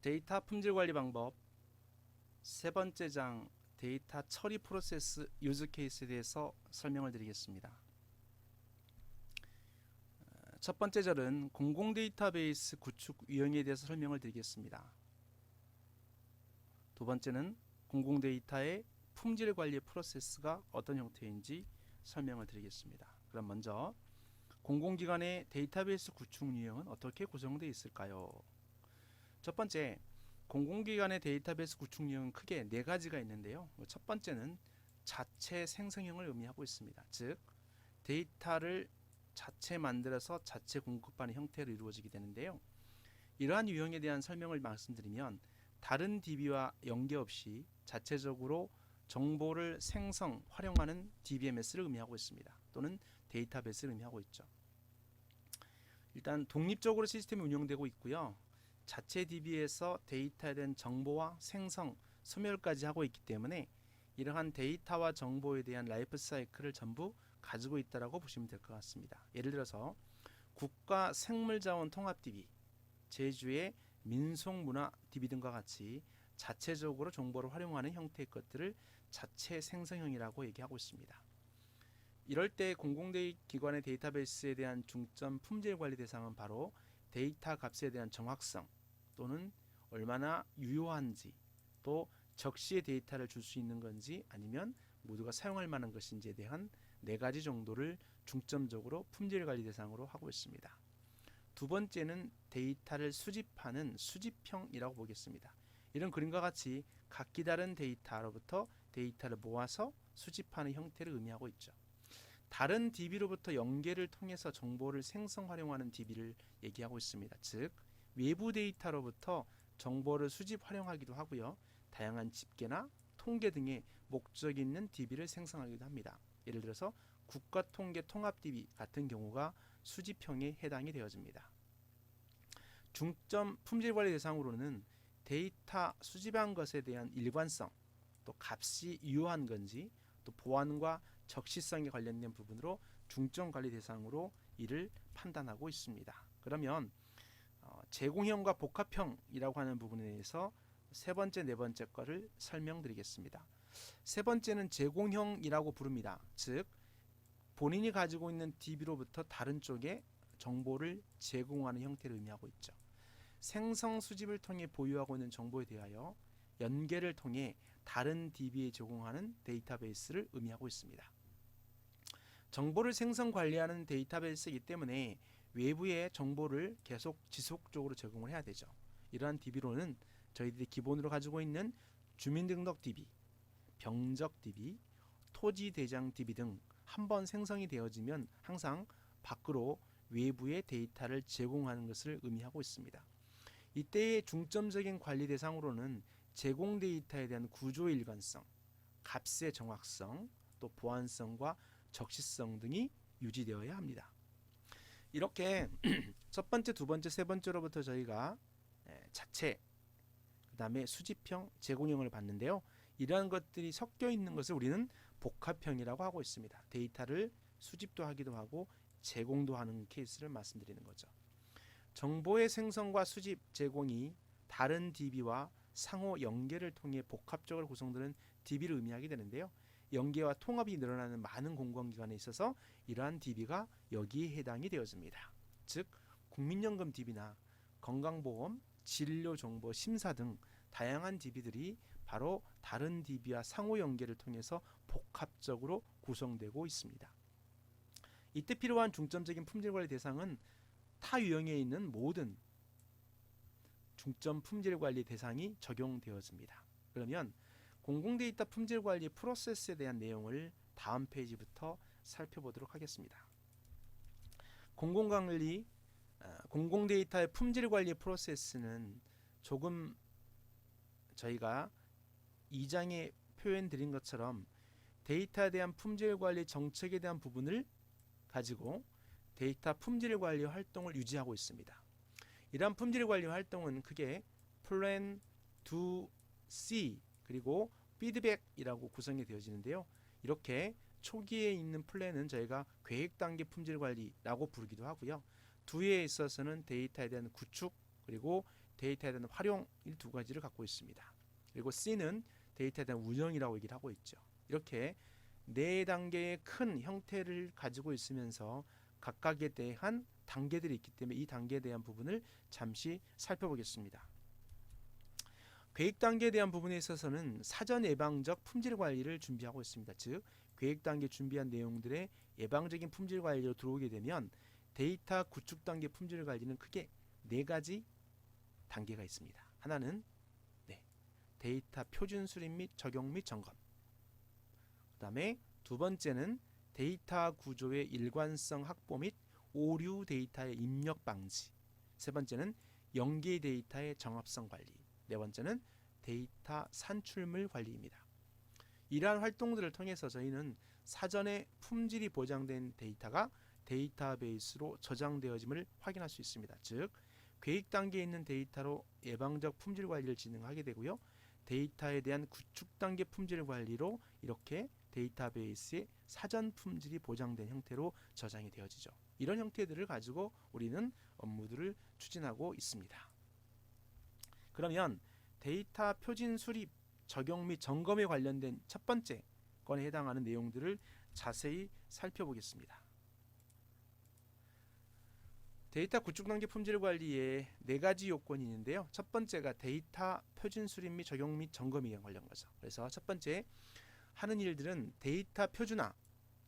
데이터 품질 관리 방법 세 번째 장 데이터 처리 프로세스 유즈 케이스에 대해서 설명을 드리겠습니다. 첫 번째 절은 공공 데이터베이스 구축 유형에 대해서 설명을 드리겠습니다. 두 번째는 공공 데이터의 품질 관리 프로세스가 어떤 형태인지 설명을 드리겠습니다. 그럼 먼저 공공기관의 데이터베이스 구축 유형은 어떻게 구성되어 있을까요? 첫 번째, 공공기관의 데이터베이스 구축 유형은 크게 네 가지가 있는데요. 첫 번째는 자체 생성형을 의미하고 있습니다. 즉, 데이터를 자체 만들어서 자체 공급하는 형태로 이루어지게 되는데요. 이러한 유형에 대한 설명을 말씀드리면 다른 DB와 연계 없이 자체적으로 정보를 생성, 활용하는 DBMS를 의미하고 있습니다. 또는 데이터베이스를 의미하고 있죠. 일단 독립적으로 시스템이 운영되고 있고요. 자체 DB에서 데이터에 대한 정보와 생성, 소멸까지 하고 있기 때문에 이러한 데이터와 정보에 대한 라이프 사이클을 전부 가지고 있다고 보시면 될 것 같습니다. 예를 들어서 국가 생물자원 통합 DB, 제주의 민속문화 DB 등과 같이 자체적으로 정보를 활용하는 형태의 것들을 자체 생성형이라고 얘기하고 있습니다. 이럴 때 공공기관의 데이터베이스에 대한 중점 품질 관리 대상은 바로 데이터 값에 대한 정확성 또는 얼마나 유효한지, 또 적시의 데이터를 줄 수 있는 건지 아니면 모두가 사용할 만한 것인지에 대한 네 가지 정도를 중점적으로 품질 관리 대상으로 하고 있습니다. 두 번째는 데이터를 수집하는 수집형이라고 보겠습니다. 이런 그림과 같이 각기 다른 데이터로부터 데이터를 모아서 수집하는 형태를 의미하고 있죠. 다른 DB로부터 연계를 통해서 정보를 생성 활용하는 DB를 얘기하고 있습니다. 즉, 외부 데이터로부터 정보를 수집 활용하기도 하고요. 다양한 집계나 통계 등의 목적이 있는 DB를 생성하기도 합니다. 예를 들어서 국가통계 통합 DB 같은 경우가 수집형에 해당이 되어집니다. 중점 품질 관리 대상으로는 데이터 수집한 것에 대한 일관성, 또 값이 유효한 건지, 또 보안과 적시성에 관련된 부분으로 중점 관리 대상으로 이를 판단하고 있습니다. 그러면 제공형과 복합형이라고 하는 부분에 대해서 세 번째, 네 번째 거를 설명드리겠습니다. 세 번째는 제공형이라고 부릅니다. 즉, 본인이 가지고 있는 DB로부터 다른 쪽에 정보를 제공하는 형태를 의미하고 있죠. 생성 수집을 통해 보유하고 있는 정보에 대하여 연계를 통해 다른 DB에 제공하는 데이터베이스를 의미하고 있습니다. 정보를 생성 관리하는 데이터베이스이기 때문에 외부의 정보를 계속 지속적으로 제공을 해야 되죠. 이러한 DB로는 저희들이 기본으로 가지고 있는 주민등록 DB, 병적 DB, 토지대장 DB 등 한 번 생성이 되어지면 항상 밖으로 외부의 데이터를 제공하는 것을 의미하고 있습니다. 이때의 중점적인 관리 대상으로는 제공 데이터에 대한 구조의 일관성, 값의 정확성, 또 보안성과 적시성 등이 유지되어야 합니다. 이렇게 첫 번째, 두 번째, 세 번째로부터 저희가 자체, 그 다음에 수집형, 제공형을 봤는데요. 이러한 것들이 섞여 있는 것을 우리는 복합형이라고 하고 있습니다. 데이터를 수집도 하기도 하고 제공도 하는 케이스를 말씀드리는 거죠. 정보의 생성과 수집, 제공이 다른 DB와 상호 연계를 통해 복합적으로 구성되는 DB를 의미하게 되는데요. 연계와 통합이 늘어나는 많은 공공기관에 있어서 이러한 DB가 여기에 해당이 되어집니다. 즉, 국민연금 DB나 건강보험, 진료정보 심사 등 다양한 DB들이 바로 다른 DB와 상호 연계를 통해서 복합적으로 구성되고 있습니다. 이때 필요한 중점적인 품질관리 대상은 타 유형에 있는 모든 중점 품질관리 대상이 적용되어집니다. 그러면 공공데이터 품질관리 프로세스에 대한 내용을 다음 페이지부터 살펴보도록 하겠습니다. 공공데이터의 품질관리 프로세스는 조금 저희가 2장에 표현드린 것처럼 데이터에 대한 품질관리 정책에 대한 부분을 가지고 데이터 품질관리 활동을 유지하고 있습니다. 이러한 품질관리 활동은 크게 플랜, 두, C 그리고 피드백이라고 구성이 되어지는데요. 이렇게 초기에 있는 플랜은 저희가 계획 단계 품질 관리라고 부르기도 하고요. 두에 있어서는 데이터에 대한 구축 그리고 데이터에 대한 활용 이 두 가지를 갖고 있습니다. 그리고 C는 데이터에 대한 운영이라고 얘기를 하고 있죠. 이렇게 네 단계의 큰 형태를 가지고 있으면서 각각에 대한 단계들이 있기 때문에 이 단계에 대한 부분을 잠시 살펴보겠습니다. 계획 단계에 대한 부분에 있어서는 사전 예방적 품질 관리를 준비하고 있습니다. 즉 계획 단계 준비한 내용들의 예방적인 품질 관리로 들어오게 되면 데이터 구축 단계 품질 관리는 크게 네 가지 단계가 있습니다. 하나는 데이터 표준 수립 및 적용 및 점검. 그 다음에 두 번째는 데이터 구조의 일관성 확보 및 오류 데이터의 입력 방지. 세 번째는 연계 데이터의 정합성 관리. 네 번째는 데이터 산출물 관리입니다. 이러한 활동들을 통해서 저희는 사전에 품질이 보장된 데이터가 데이터베이스로 저장되어짐을 확인할 수 있습니다. 즉 계획 단계에 있는 데이터로 예방적 품질 관리를 진행하게 되고요. 데이터에 대한 구축 단계 품질 관리로 이렇게 데이터베이스의 사전 품질이 보장된 형태로 저장이 되어지죠. 이런 형태들을 가지고 우리는 업무들을 추진하고 있습니다. 그러면 데이터 표준 수립, 적용 및 점검에 관련된 첫 번째 건에 해당하는 내용들을 자세히 살펴보겠습니다. 데이터 구축 단계 품질 관리에 네 가지 요건이 있는데요. 첫 번째가 데이터 표준 수립 및 적용 및 점검에 관련 거죠. 그래서 첫 번째 하는 일들은 데이터 표준화,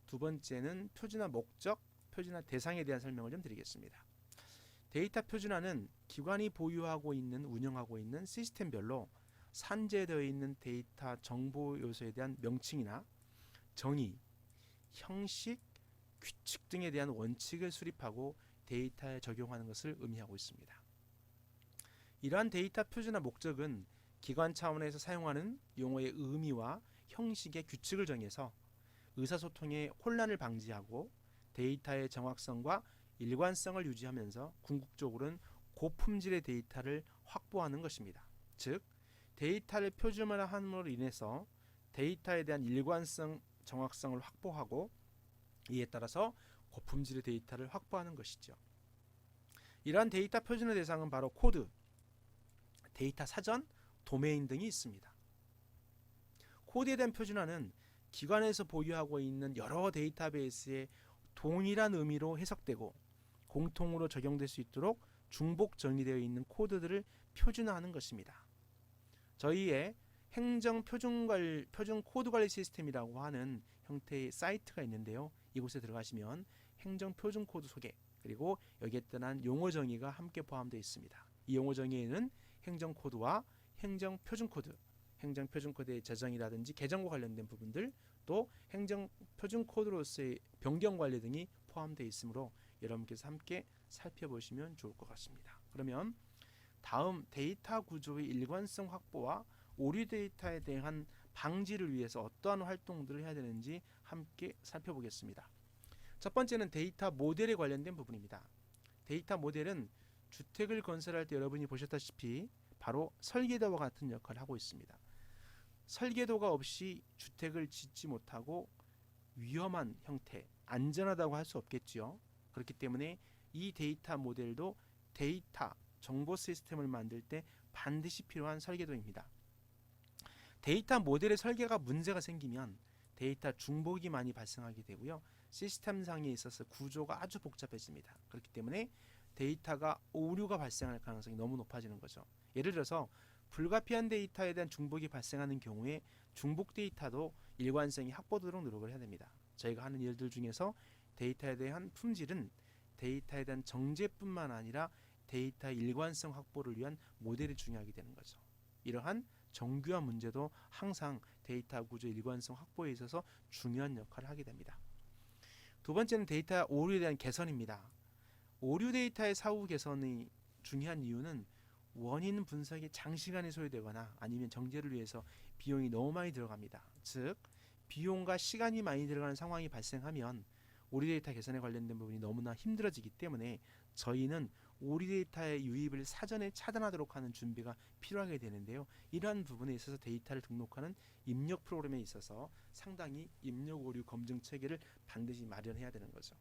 두 번째는 표준화 목적, 표준화 대상에 대한 설명을 좀 드리겠습니다. 데이터 표준화는 기관이 보유하고 있는, 운영하고 있는 시스템별로 산재되어 있는 데이터 정보 요소에 대한 명칭이나 정의, 형식, 규칙 등에 대한 원칙을 수립하고 데이터에 적용하는 것을 의미하고 있습니다. 이러한 데이터 표준화 목적은 기관 차원에서 사용하는 용어의 의미와 형식의 규칙을 정해서 의사소통의 혼란을 방지하고 데이터의 정확성과 일관성을 유지하면서 궁극적으로는 고품질의 데이터를 확보하는 것입니다. 즉 데이터를 표준화함으로 인해서 데이터에 대한 일관성, 정확성을 확보하고 이에 따라서 고품질의 데이터를 확보하는 것이죠. 이러한 데이터 표준화 대상은 바로 코드, 데이터 사전, 도메인 등이 있습니다. 코드에 대한 표준화는 기관에서 보유하고 있는 여러 데이터베이스에 동일한 의미로 해석되고 공통으로 적용될 수 있도록 중복 정의되어 있는 코드들을 표준화하는 것입니다. 저희의 행정 표준 코드 관리 시스템이라고 하는 형태의 사이트가 있는데요. 이곳에 들어가시면 행정 표준 코드 소개 그리고 여기에 따른 용어 정의가 함께 포함되어 있습니다. 이 용어 정의에는 행정 코드와 행정 표준 코드, 행정 표준 코드의 저장이라든지 개정과 관련된 부분들, 또 행정 표준 코드로서의 변경 관리 등이 포함되어 있으므로 여러분께서 함께 살펴보시면 좋을 것 같습니다. 그러면 다음 데이터 구조의 일관성 확보와 오류 데이터에 대한 방지를 위해서 어떠한 활동들을 해야 되는지 함께 살펴보겠습니다. 첫 번째는 데이터 모델에 관련된 부분입니다. 데이터 모델은 주택을 건설할 때 여러분이 보셨다시피 바로 설계도와 같은 역할을 하고 있습니다. 설계도가 없이 주택을 짓지 못하고 위험한 형태, 안전하다고 할 수 없겠지요. 그렇기 때문에 이 데이터 모델도 데이터, 정보 시스템을 만들 때 반드시 필요한 설계도입니다. 데이터 모델의 설계가 문제가 생기면 데이터 중복이 많이 발생하게 되고요. 시스템상에 있어서 구조가 아주 복잡해집니다. 그렇기 때문에 데이터가 오류가 발생할 가능성이 너무 높아지는 거죠. 예를 들어서 불가피한 데이터에 대한 중복이 발생하는 경우에 중복 데이터도 일관성이 확보되도록 노력을 해야 됩니다. 저희가 하는 일들 중에서 데이터에 대한 품질은 데이터에 대한 정제뿐만 아니라 데이터 일관성 확보를 위한 모델이 중요하게 되는 거죠. 이러한 정교화 문제도 항상 데이터 구조 일관성 확보에 있어서 중요한 역할을 하게 됩니다. 두 번째는 데이터 오류에 대한 개선입니다. 오류 데이터의 사후 개선이 중요한 이유는 원인 분석에 장시간이 소요되거나 아니면 정제를 위해서 비용이 너무 많이 들어갑니다. 즉 비용과 시간이 많이 들어가는 상황이 발생하면 오류 데이터 개선에 관련된 부분이 너무나 힘들어지기 때문에 저희는 오류 데이터의 유입을 사전에 차단하도록 하는 준비가 필요하게 되는데요. 이러한 부분에 있어서 데이터를 등록하는 입력 프로그램에 있어서 상당히 입력 오류 검증 체계를 반드시 마련해야 되는 거죠.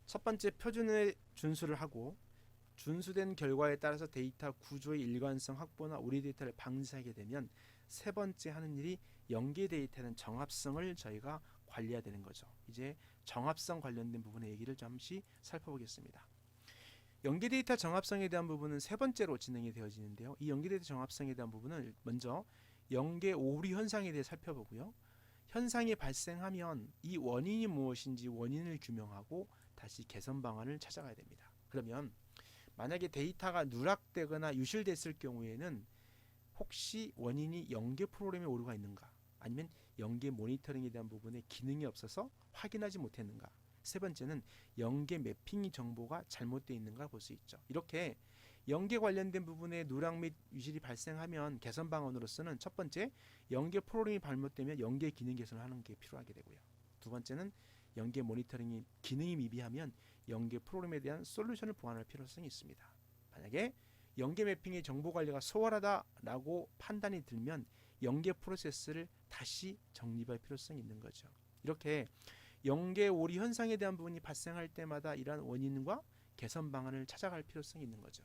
첫 번째 표준에 준수를 하고 준수된 결과에 따라서 데이터 구조의 일관성 확보나 오류 데이터를 방지하게 되면 세 번째 하는 일이 연계 데이터는 정합성을 저희가 관리해야 되는 거죠. 이제 정합성 관련된 부분의 얘기를 잠시 살펴보겠습니다. 연계 데이터 정합성에 대한 부분은 세 번째로 진행이 되어지는데요. 이 연계 데이터 정합성에 대한 부분을 먼저 연계 오류 현상에 대해 살펴보고요. 현상이 발생하면 이 원인이 무엇인지 원인을 규명하고 다시 개선 방안을 찾아가야 됩니다. 그러면 만약에 데이터가 누락되거나 유실됐을 경우에는 혹시 원인이 연계 프로그램에 오류가 있는가, 아니면 연계 모니터링에 대한 부분에 기능이 없어서 확인하지 못했는가, 세 번째는 연계 매핑 정보가 잘못되어 있는가 볼 수 있죠. 이렇게 연계 관련된 부분에 누락 및 유실이 발생하면 개선 방안으로서는 첫 번째, 연계 프로그램이 잘못되면 연계 기능 개선을 하는 게 필요하게 되고요. 두 번째는 연계 모니터링이 기능이 미비하면 연계 프로그램에 대한 솔루션을 보완할 필요성이 있습니다. 만약에 연계 매핑의 정보 관리가 소홀하다라고 판단이 들면 연계 프로세스를 다시 정립할 필요성이 있는 거죠. 이렇게 연계 오류 현상에 대한 부분이 발생할 때마다 이러한 원인과 개선 방안을 찾아갈 필요성이 있는 거죠.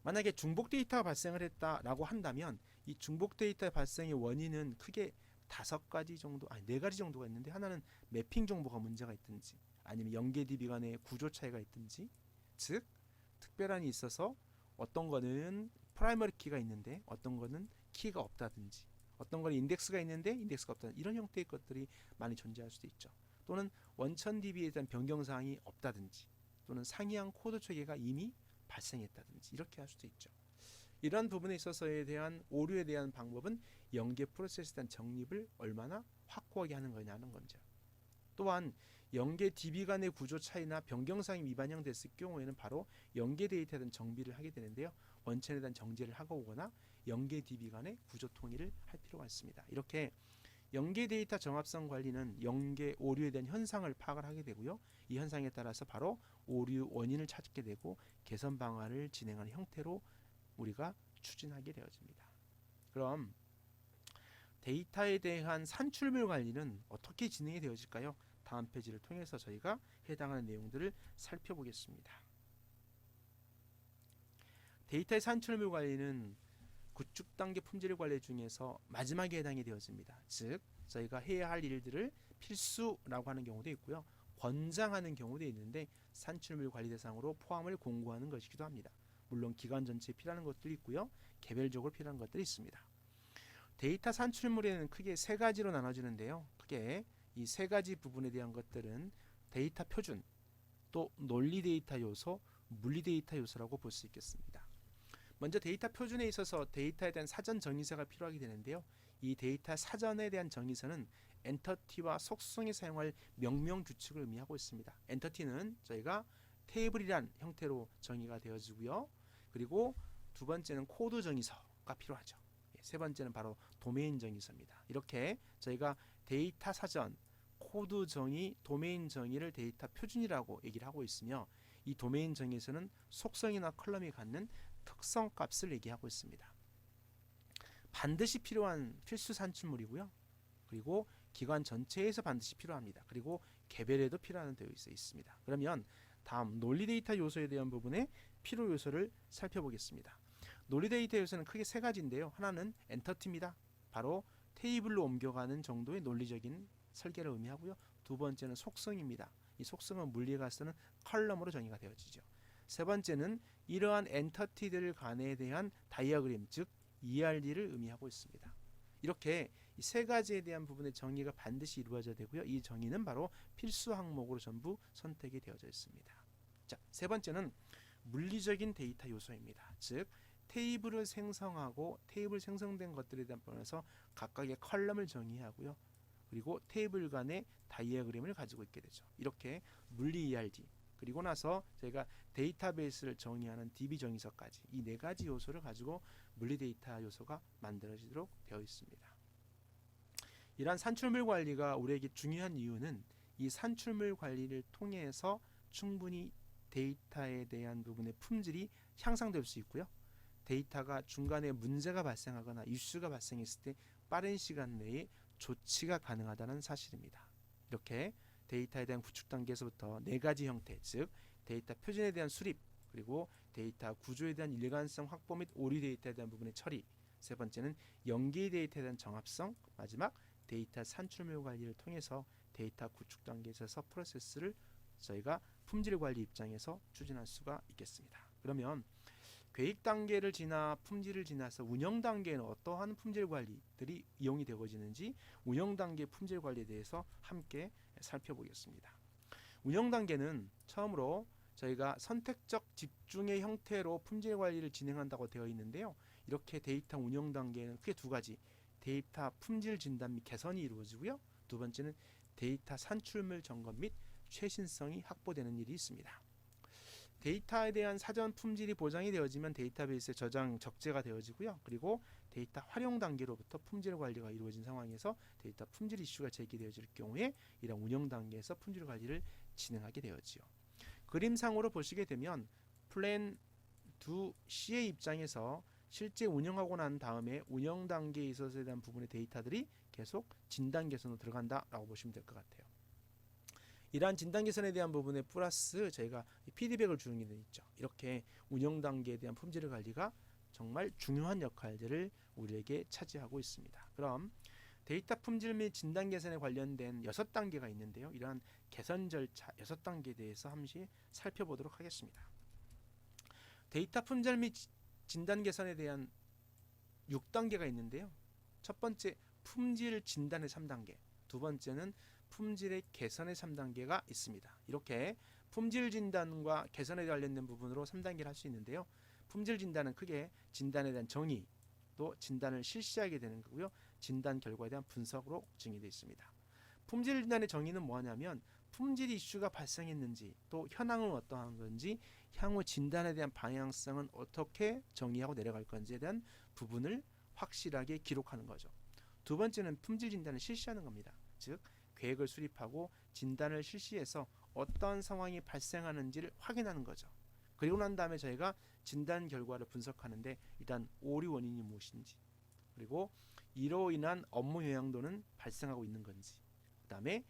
만약에 중복 데이터가 발생을 했다라고 한다면 이 중복 데이터 발생의 원인은 크게 5가지 정도, 아니 4가지 정도가 있는데, 하나는 매핑 정보가 문제가 있든지, 아니면 연계 DB 간의 구조 차이가 있든지, 즉 특별한이 있어서 어떤 거는 프라이머리 키가 있는데 어떤 거는 키가 없다든지, 어떤 거는 인덱스가 있는데 인덱스가 없다든지, 이런 형태의 것들이 많이 존재할 수도 있죠. 또는 원천 DB에 대한 변경 사항이 없다든지, 또는 상이한 코드 체계가 이미 발생했다든지, 이렇게 할 수도 있죠. 이런 부분에 있어서에 대한 오류에 대한 방법은 연계 프로세스에 대한 정립을 얼마나 확고하게 하는 거냐는 거죠. 또한 연계 DB 간의 구조 차이나 변경사항이 미반영됐을 경우에는 바로 연계 데이터에 대한 정비를 하게 되는데요. 원천에 대한 정제를 하고 오거나 연계 DB 간의 구조 통일을 할 필요가 있습니다. 이렇게 연계 데이터 정합성 관리는 연계 오류에 대한 현상을 파악을 하게 되고요. 이 현상에 따라서 바로 오류 원인을 찾게 되고 개선 방안을 진행하는 형태로 우리가 추진하게 되어집니다. 그럼 데이터에 대한 산출물 관리는 어떻게 진행이 되어질까요? 다음 페이지를 통해서 저희가 해당하는 내용들을 살펴보겠습니다. 데이터의 산출물 관리는 구축 단계 품질 관리 중에서 마지막에 해당이 되어집니다. 즉 저희가 해야 할 일들을 필수라고 하는 경우도 있고요, 권장하는 경우도 있는데 산출물 관리 대상으로 포함을 공고하는 것이기도 합니다. 물론 기관 전체에 필요한 것들이 있고요, 개별적으로 필요한 것들이 있습니다. 데이터 산출물에는 크게 3가지로 나눠지는데요. 크게 이 3가지 부분에 대한 것들은 데이터 표준, 또 논리 데이터 요소, 물리 데이터 요소라고 볼 수 있겠습니다. 먼저 데이터 표준에 있어서 데이터에 대한 사전 정의서가 필요하게 되는데요. 이 데이터 사전에 대한 정의서는 엔터티와 속성에 사용할 명명 규칙을 의미하고 있습니다. 엔터티는 저희가 테이블이란 형태로 정의가 되어지고요. 그리고 두 번째는 코드 정의서가 필요하죠. 세 번째는 바로 도메인 정의서입니다. 이렇게 저희가 데이터 사전, 코드 정의, 도메인 정의를 데이터 표준이라고 얘기를 하고 있으며, 이 도메인 정의에서는 속성이나 컬럼이 갖는 특성 값을 얘기하고 있습니다. 반드시 필요한 필수 산출물이고요. 그리고 기관 전체에서 반드시 필요합니다. 그리고 개별에도 필요한 되어 있습니다. 그러면 다음 논리 데이터 요소에 대한 부분의 필요 요소를 살펴보겠습니다. 논리 데이터 요소는 크게 3가지인데요. 하나는 엔터티입니다. 바로 테이블로 옮겨가는 정도의 논리적인 설계를 의미하고요. 두 번째는 속성입니다. 이 속성은 물리가 쓰는 컬럼으로 정의가 되어지죠. 세 번째는 이러한 엔터티들 간에 대한 다이어그램, 즉 ERD를 의미하고 있습니다. 이렇게 이 3가지에 대한 부분의 정의가 반드시 이루어져야 되고요. 이 정의는 바로 필수 항목으로 전부 선택이 되어져 있습니다. 자, 세 번째는 물리적인 데이터 요소입니다. 즉 테이블을 생성하고 테이블 생성된 것들에 대한 부분에서 각각의 컬럼을 정의하고요. 그리고 테이블 간의 다이어그램을 가지고 있게 되죠. 이렇게 물리 ERD, 그리고 나서 저희가 데이터베이스를 정의하는 DB 정의서까지 이 4가지 요소를 가지고 물리 데이터 요소가 만들어지도록 되어 있습니다. 이러한 산출물 관리가 우리에게 중요한 이유는 이 산출물 관리를 통해서 충분히 데이터에 대한 부분의 품질이 향상될 수 있고요. 데이터가 중간에 문제가 발생하거나 이슈가 발생했을 때 빠른 시간 내에 조치가 가능하다는 사실입니다. 이렇게 데이터에 대한 구축 단계에서부터 4가지 형태, 즉 데이터 표준에 대한 수립, 그리고 데이터 구조에 대한 일관성 확보 및 오류 데이터에 대한 부분의 처리, 세 번째는 연계 데이터에 대한 정합성, 마지막 데이터 산출물 관리를 통해서 데이터 구축 단계에 있어서 프로세스를 저희가 품질 관리 입장에서 추진할 수가 있겠습니다. 그러면 계획 단계를 지나 품질을 지나서 운영 단계에는 어떠한 품질 관리들이 이용이 되어지는지 운영 단계 품질 관리에 대해서 함께 살펴보겠습니다. 운영 단계는 처음으로 저희가 선택적 집중의 형태로 품질 관리를 진행한다고 되어 있는데요. 이렇게 데이터 운영 단계는 크게 두 가지, 데이터 품질 진단 및 개선이 이루어지고요. 두 번째는 데이터 산출물 점검 및 최신성이 확보되는 일이 있습니다. 데이터에 대한 사전 품질이 보장이 되어지면 데이터베이스에 저장 적재가 되어지고요. 그리고 데이터 활용 단계로부터 품질 관리가 이루어진 상황에서 데이터 품질 이슈가 제기되어질 경우에 이런 운영 단계에서 품질 관리를 진행하게 되어지요. 그림상으로 보시게 되면 플랜 2C의 입장에서 실제 운영하고 난 다음에 운영 단계에 있어서에 대한 부분의 데이터들이 계속 진단 개선으로 들어간다라고 보시면 될 것 같아요. 이러한 진단 개선에 대한 부분에 플러스 저희가 피드백을 주는 게 있죠. 이렇게 운영 단계에 대한 품질 관리가 정말 중요한 역할들을 우리에게 차지하고 있습니다. 그럼 데이터 품질 및 진단 개선에 관련된 6단계가 있는데요. 이러한 개선 절차 6단계에 대해서 함시 살펴보도록 하겠습니다. 데이터 품질 및 진단 개선에 대한 6단계가 있는데요. 첫 번째 품질 진단의 3단계, 두 번째는 품질의 개선의 3단계가 있습니다. 이렇게 품질 진단과 개선에 관련된 부분으로 3단계를 할 수 있는데요. 품질 진단은 크게 진단에 대한 정의, 또 진단을 실시하게 되는 거고요. 진단 결과에 대한 분석으로 정의되어 있습니다. 품질 진단의 정의는 뭐냐면 품질 이슈가 발생했는지, 또 현황은 어떠한 건지, 향후 진단에 대한 방향성은 어떻게 정의하고 내려갈 건지에 대한 부분을 확실하게 기록하는 거죠. 두 번째는 품질 진단을 실시하는 겁니다. 즉 계획을 수립하고 진단을 실시해서 어떤 상황이 발생하는지를 확인하는 거죠. 그리고 난 다음에 저희가 진단 결과를 분석하는데 일단 오류 원인이 무엇인지, 그리고 이로 인한 업무 영향도는 발생하고 있는 건지, 그 다음에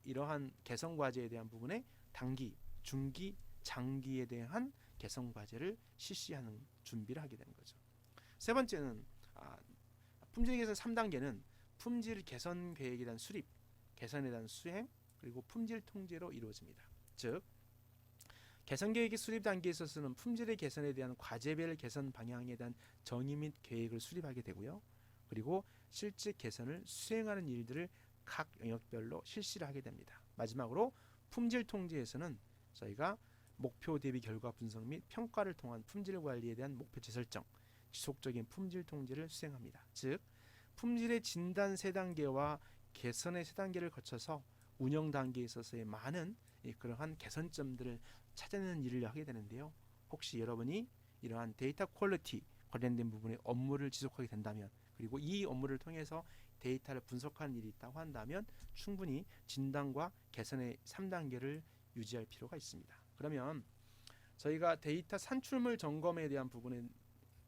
이러한 개선 과제에 대한 부분에 단기, 중기, 장기에 대한 개선 과제를 실시하는 준비를 하게 되는 거죠. 세 번째는 품질 개선 3단계는 품질 개선 계획에 대한 수립, 개선에 대한 수행, 그리고 품질 통제로 이루어집니다. 즉 개선 계획의 수립 단계에 있어서는 품질의 개선에 대한 과제별 개선 방향에 대한 정의 및 계획을 수립하게 되고요. 그리고 실제 개선을 수행하는 일들을 각 영역별로 실시를 하게 됩니다. 마지막으로 품질 통제에서는 저희가 목표 대비 결과 분석 및 평가를 통한 품질 관리에 대한 목표 재설정, 지속적인 품질 통제를 수행합니다. 즉 품질의 진단 3단계와 개선의 3단계를 거쳐서 운영 단계에 있어서의 많은 그러한 개선점들을 찾아내는 일을 하게 되는데요. 혹시 여러분이 이러한 데이터 퀄리티 관련된 부분의 업무를 지속하게 된다면, 그리고 이 업무를 통해서 데이터를 분석하는 일이 있다고 한다면 충분히 진단과 개선의 3단계를 유지할 필요가 있습니다. 그러면 저희가 데이터 산출물 점검에 대한 부분의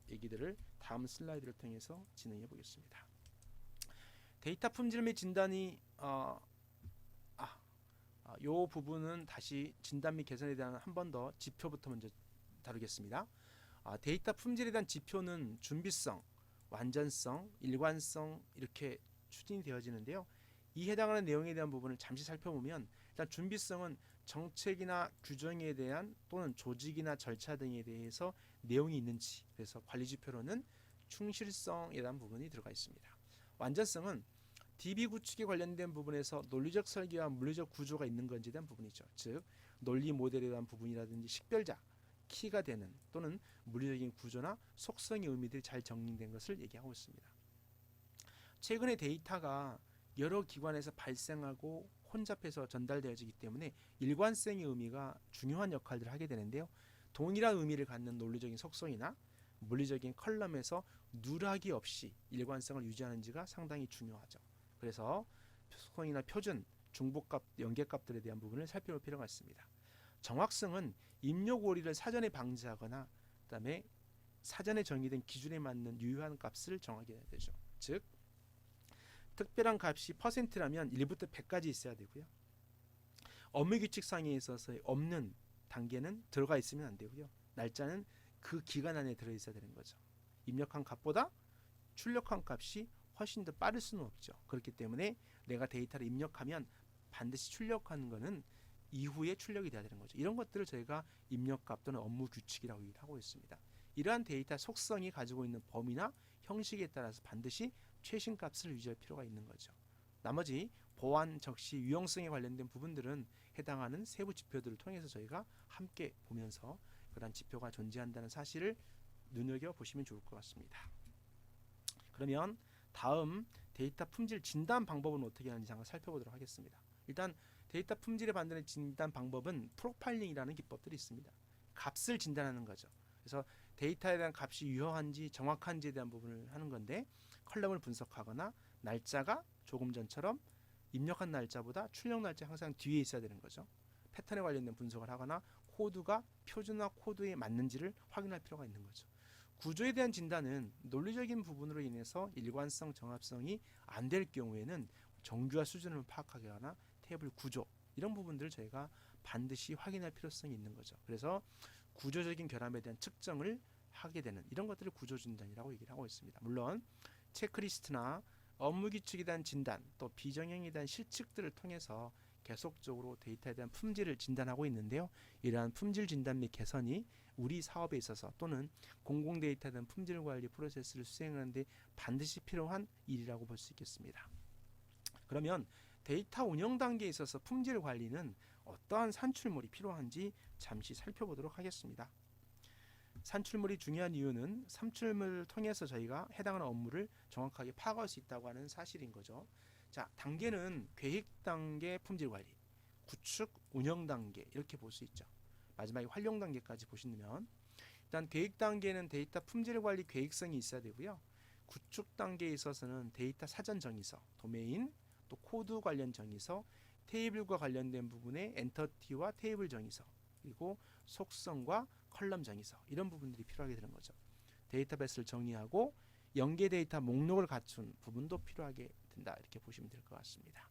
얘기들을 다음 슬라이드를 통해서 진행해 보겠습니다. 데이터 품질 및 진단이 이 부분은 다시 진단 및 개선에 대한 한 번 더 지표부터 먼저 다루겠습니다. 데이터 품질에 대한 지표는 준비성, 완전성, 일관성 이렇게 추진이 되어지는데요. 이 해당하는 내용에 대한 부분을 잠시 살펴보면 일단 준비성은 정책이나 규정에 대한 또는 조직이나 절차 등에 대해서 내용이 있는지, 그래서 관리 지표로는 충실성에 대한 부분이 들어가 있습니다. 완전성은 DB 구축에 관련된 부분에서 논리적 설계와 물리적 구조가 있는 건지에 대한 부분이죠. 즉 논리 모델에 대한 부분이라든지 식별자, 키가 되는 또는 물리적인 구조나 속성의 의미들이 잘 정리된 것을 얘기하고 있습니다. 최근에 데이터가 여러 기관에서 발생하고 혼잡해서 전달되어지기 때문에 일관성의 의미가 중요한 역할들을 하게 되는데요. 동일한 의미를 갖는 논리적인 속성이나 물리적인 컬럼에서 누락이 없이 일관성을 유지하는지가 상당히 중요하죠. 그래서 속성이나 표준, 중복값, 연계값들에 대한 부분을 살펴볼 필요가 있습니다. 정확성은 입력 오류를 사전에 방지하거나 그다음에 사전에 정의된 기준에 맞는 유효한 값을 정하게 해야 되죠. 즉 특별한 값이 %라면 1부터 100까지 있어야 되고요. 업무 규칙상에 있어서 없는 단계는 들어가 있으면 안 되고요. 날짜는 그 기간 안에 들어 있어야 되는 거죠. 입력한 값보다 출력한 값이 훨씬 더 빠를 수는 없죠. 그렇기 때문에 내가 데이터를 입력하면 반드시 출력하는 거는 이후에 출력이 돼야 되는 거죠. 이런 것들을 저희가 입력값 또는 업무 규칙이라고 얘기를 하고 있습니다. 이러한 데이터 속성이 가지고 있는 범위나 형식에 따라서 반드시 최신 값을 유지할 필요가 있는 거죠. 나머지 보안, 적시, 유용성에 관련된 부분들은 해당하는 세부 지표들을 통해서 저희가 함께 보면서 그런 지표가 존재한다는 사실을 눈여겨보시면 좋을 것 같습니다. 그러면 다음 데이터 품질 진단 방법은 어떻게 하는지 잠깐 살펴보도록 하겠습니다. 일단 데이터 품질에 관련된 진단 방법은 프로파일링이라는 기법들이 있습니다. 값을 진단하는 거죠. 그래서 데이터에 대한 값이 유효한지 정확한지에 대한 부분을 하는 건데, 컬럼을 분석하거나 날짜가 조금 전처럼 입력한 날짜보다 출력 날짜 항상 뒤에 있어야 되는 거죠. 패턴에 관련된 분석을 하거나 코드가 표준화 코드에 맞는지를 확인할 필요가 있는 거죠. 구조에 대한 진단은 논리적인 부분으로 인해서 일관성, 정합성이 안 될 경우에는 정규화 수준을 파악하게 하거나 테이블 구조, 이런 부분들을 저희가 반드시 확인할 필요성이 있는 거죠. 그래서 구조적인 결함에 대한 측정을 하게 되는 이런 것들을 구조 진단이라고 얘기를 하고 있습니다. 물론 체크리스트나 업무 규칙에 대한 진단, 또 비정형에 대한 실측들을 통해서 계속적으로 데이터에 대한 품질을 진단하고 있는데요. 이러한 품질 진단 및 개선이 우리 사업에 있어서 또는 공공 데이터에 대한 품질 관리 프로세스를 수행하는 데 반드시 필요한 일이라고 볼 수 있겠습니다. 그러면 데이터 운영 단계에 있어서 품질 관리는 어떠한 산출물이 필요한지 잠시 살펴보도록 하겠습니다. 산출물이 중요한 이유는 산출물을 통해서 저희가 해당하는 업무를 정확하게 파악할 수 있다고 하는 사실인 거죠. 자, 단계는 계획 단계 품질 관리, 구축 운영 단계 이렇게 볼 수 있죠. 마지막에 활용 단계까지 보시면 일단 계획 단계는 데이터 품질 관리 계획성이 있어야 되고요. 구축 단계에 있어서는 데이터 사전 정의서, 도메인, 또 코드 관련 정의서, 테이블과 관련된 부분의 엔터티와 테이블 정의서, 그리고 속성과 컬럼 정의서, 이런 부분들이 필요하게 되는 거죠. 데이터베이스를 정의하고 연계 데이터 목록을 갖춘 부분도 필요하게 된다, 이렇게 보시면 될 것 같습니다.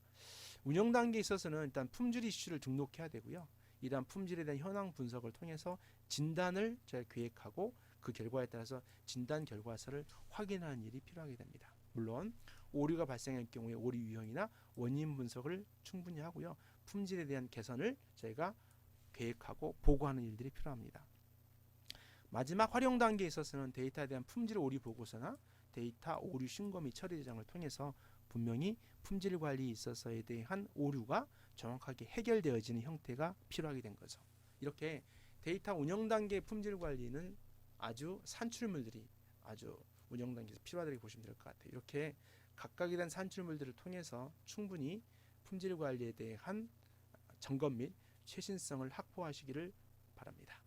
운영 단계에 있어서는 일단 품질 이슈를 등록해야 되고요. 이러한 품질에 대한 현황 분석을 통해서 진단을 저희가 계획하고 그 결과에 따라서 진단 결과서를 확인하는 일이 필요하게 됩니다. 물론 오류가 발생할 경우에 오류 유형이나 원인 분석을 충분히 하고요. 품질에 대한 개선을 저희가 계획하고 보고하는 일들이 필요합니다. 마지막 활용 단계에 있어서는 데이터에 대한 품질 오류 보고서나 데이터 오류 신고 및 처리 대장을 통해서 분명히 품질 관리에 있어서에 대한 오류가 정확하게 해결되어지는 형태가 필요하게 된 거죠. 이렇게 데이터 운영 단계 품질 관리는 아주 산출물들이 아주 운영 단계에서 필요하다고 보시면 될 것 같아요. 이렇게 각각에 대한 산출물들을 통해서 충분히 품질 관리에 대한 점검 및 최신성을 확보하시기를 바랍니다.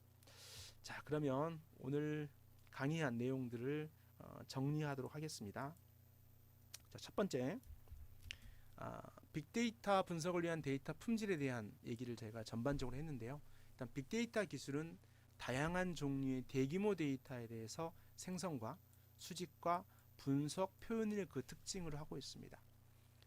자, 그러면 오늘 강의한 내용들을 정리하도록 하겠습니다. 자, 첫 번째, 빅데이터 분석을 위한 데이터 품질에 대한 얘기를 제가 전반적으로 했는데요. 일단 빅데이터 기술은 다양한 종류의 대규모 데이터에 대해서 생성과 수집과 분석, 표현을 그 특징으로 하고 있습니다.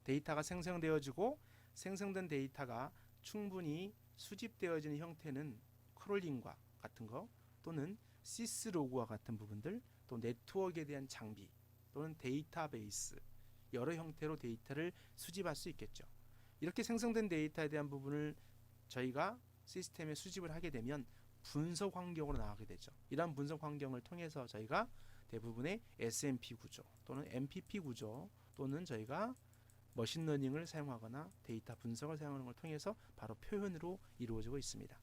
데이터가 생성되어지고 생성된 데이터가 충분히 수집되어지는 형태는 크롤링과 같은 거, 또는 시스로그와 같은 부분들, 또 네트워크에 대한 장비, 또는 데이터베이스, 여러 형태로 데이터를 수집할 수 있겠죠. 이렇게 생성된 데이터에 대한 부분을 저희가 시스템에 수집을 하게 되면 분석 환경으로 나가게 되죠. 이러한 분석 환경을 통해서 저희가 대부분의 SMP 구조 또는 MPP 구조 또는 저희가 머신러닝을 사용하거나 데이터 분석을 사용하는 걸 통해서 바로 표현으로 이루어지고 있습니다.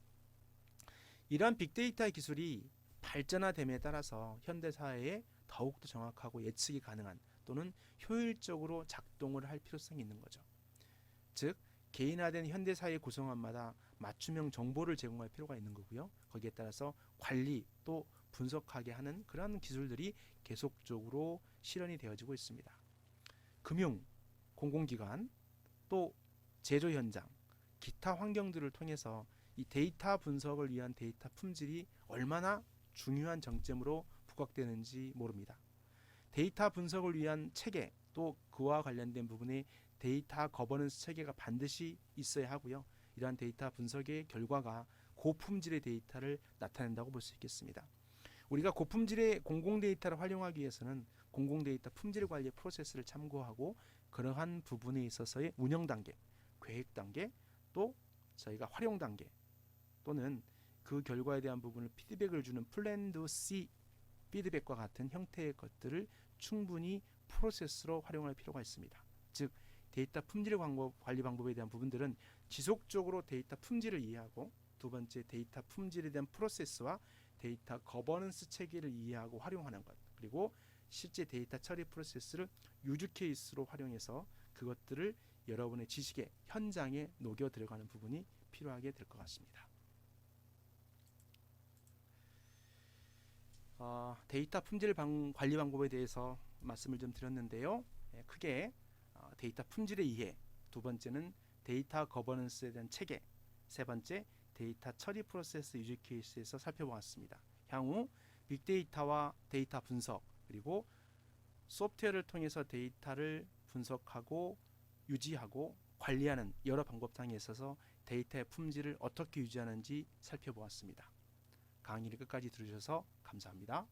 이러한 빅데이터 기술이 발전화됨에 따라서 현대사회에 더욱더 정확하고 예측이 가능한 또는 효율적으로 작동을 할 필요성이 있는 거죠. 즉 개인화된 현대사회 구성원마다 맞춤형 정보를 제공할 필요가 있는 거고요. 거기에 따라서 관리 또 분석하게 하는 그러한 기술들이 계속적으로 실현이 되어지고 있습니다. 금융, 공공기관, 또 제조 현장, 기타 환경들을 통해서 이 데이터 분석을 위한 데이터 품질이 얼마나 중요한 정점으로 부각되는지 모릅니다. 데이터 분석을 위한 체계, 또 그와 관련된 부분의 데이터 거버넌스 체계가 반드시 있어야 하고요. 이러한 데이터 분석의 결과가 고품질의 데이터를 나타낸다고 볼 수 있겠습니다. 우리가 고품질의 공공 데이터를 활용하기 위해서는 공공 데이터 품질 관리 프로세스를 참고하고 그러한 부분에 있어서의 운영 단계, 계획 단계, 또 저희가 활용 단계 또는 그 결과에 대한 부분을 피드백을 주는 플랜드 C 피드백과 같은 형태의 것들을 충분히 프로세스로 활용할 필요가 있습니다. 즉 데이터 품질 관리 방법에 대한 부분들은 지속적으로 데이터 품질을 이해하고 두 번째 데이터 품질에 대한 프로세스와 데이터 거버넌스 체계를 이해하고 활용하는 것, 그리고 실제 데이터 처리 프로세스를 유즈 케이스로 활용해서 그것들을 여러분의 지식의 현장에 녹여 들어가는 부분이 필요하게 될 것 같습니다. 데이터 품질 관리 방법에 대해서 말씀을 좀 드렸는데요. 크게 데이터 품질의 이해, 두 번째는 데이터 거버넌스에 대한 체계, 세 번째 데이터 처리 프로세스 유즈 케이스에서 살펴보았습니다. 향후 빅데이터와 데이터 분석, 그리고 소프트웨어를 통해서 데이터를 분석하고 유지하고 관리하는 여러 방법상에 있어서 데이터의 품질을 어떻게 유지하는지 살펴보았습니다. 강의를 끝까지 들으셔서 감사합니다.